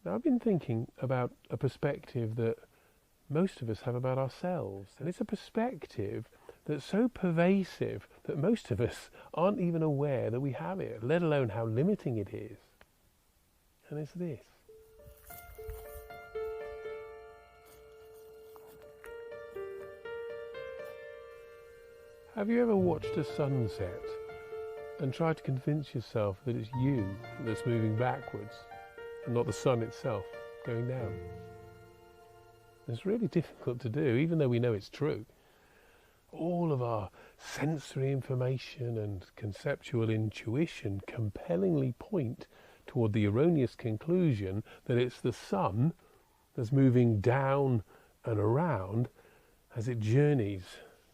Now, I've been thinking about a perspective that most of us have about ourselves, and it's a perspective that's so pervasive that most of us aren't even aware that we have it, let alone how limiting it is. And it's this. Have you ever watched a sunset and tried to convince yourself that it's you that's moving backwards and not the sun itself going down? It's really difficult to do, even though we know it's true. All of our sensory information and conceptual intuition compellingly point toward the erroneous conclusion that it's the sun that's moving down and around as it journeys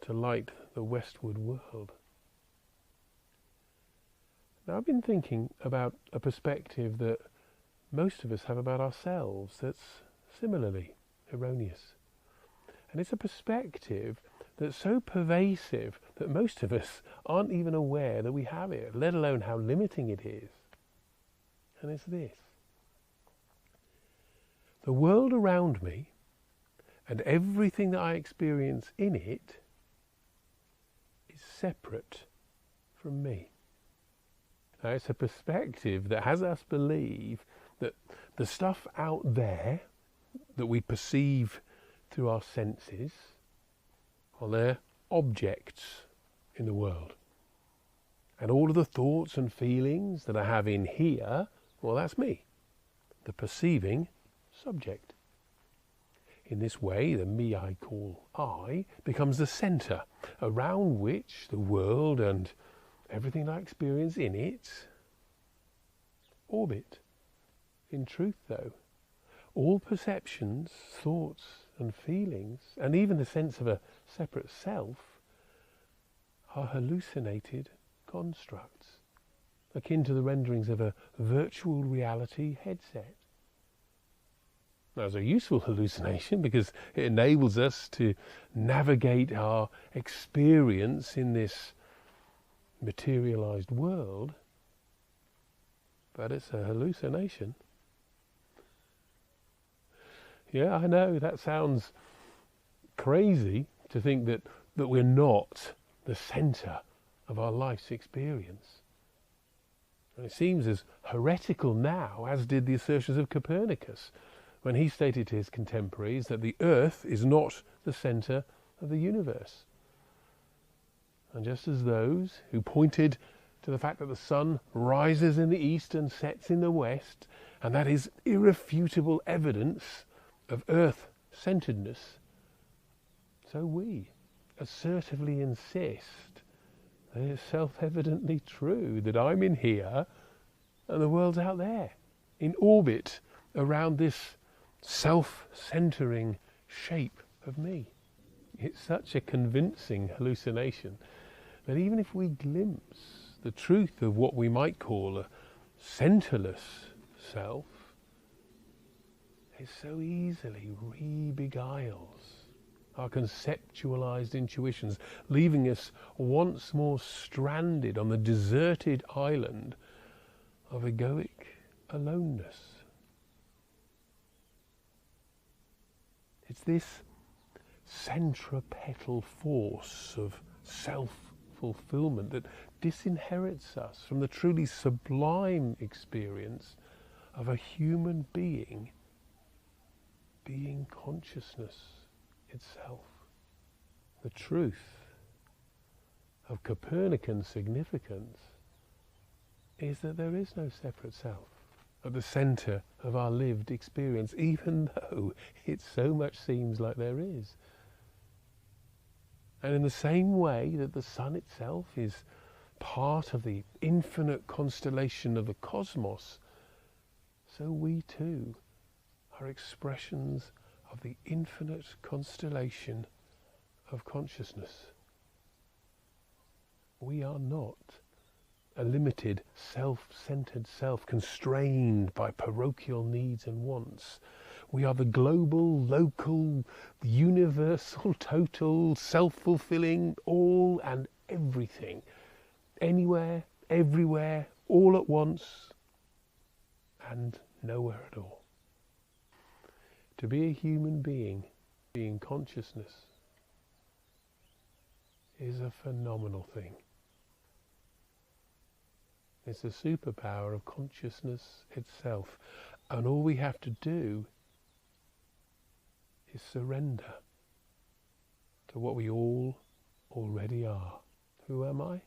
to light the westward world. Now, I've been thinking about a perspective that most of us have about ourselves that's similarly erroneous. And it's a perspective that's so pervasive that most of us aren't even aware that we have it, let alone how limiting it is. And it's this. The world around me and everything that I experience in it is separate from me. Now, it's a perspective that has us believe that the stuff out there that we perceive through our senses, well, they're objects in the world. And all of the thoughts and feelings that I have in here, well, that's me, the perceiving subject. In this way, the me I call I becomes the centre around which the world and everything I experience in it orbit. In truth, though, all perceptions, thoughts and feelings, and even the sense of a separate self, are hallucinated constructs, akin to the renderings of a virtual reality headset. Now, it's a useful hallucination because it enables us to navigate our experience in this materialized world, but it's a hallucination. Yeah, I know, that sounds crazy to think that we're not the centre of our life's experience. And it seems as heretical now as did the assertions of Copernicus when he stated to his contemporaries that the Earth is not the centre of the universe. And just as those who pointed to the fact that the sun rises in the east and sets in the west, and that is irrefutable evidence of earth-centeredness, so we assertively insist that it's self-evidently true that I'm in here and the world's out there, in orbit around this self-centering shape of me. It's such a convincing hallucination that even if we glimpse the truth of what we might call a centerless self, it so easily re-beguiles our conceptualized intuitions, leaving us once more stranded on the deserted island of egoic aloneness. It's this centripetal force of self-fulfillment that disinherits us from the truly sublime experience of a human being consciousness itself. The truth of Copernican significance is that there is no separate self at the centre of our lived experience, even though it so much seems like there is. And in the same way that the sun itself is part of the infinite constellation of the cosmos, so we too are expressions of the infinite constellation of consciousness. We are not a limited, self-centered self constrained by parochial needs and wants. We are the global, local, universal, total, self-fulfilling, all and everything, anywhere, everywhere, all at once, and nowhere at all. To be a human being, being consciousness, is a phenomenal thing. It's the superpower of consciousness itself. And all we have to do is surrender to what we all already are. Who am I?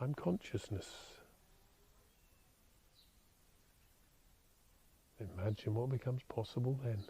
I'm consciousness. Imagine what becomes possible then.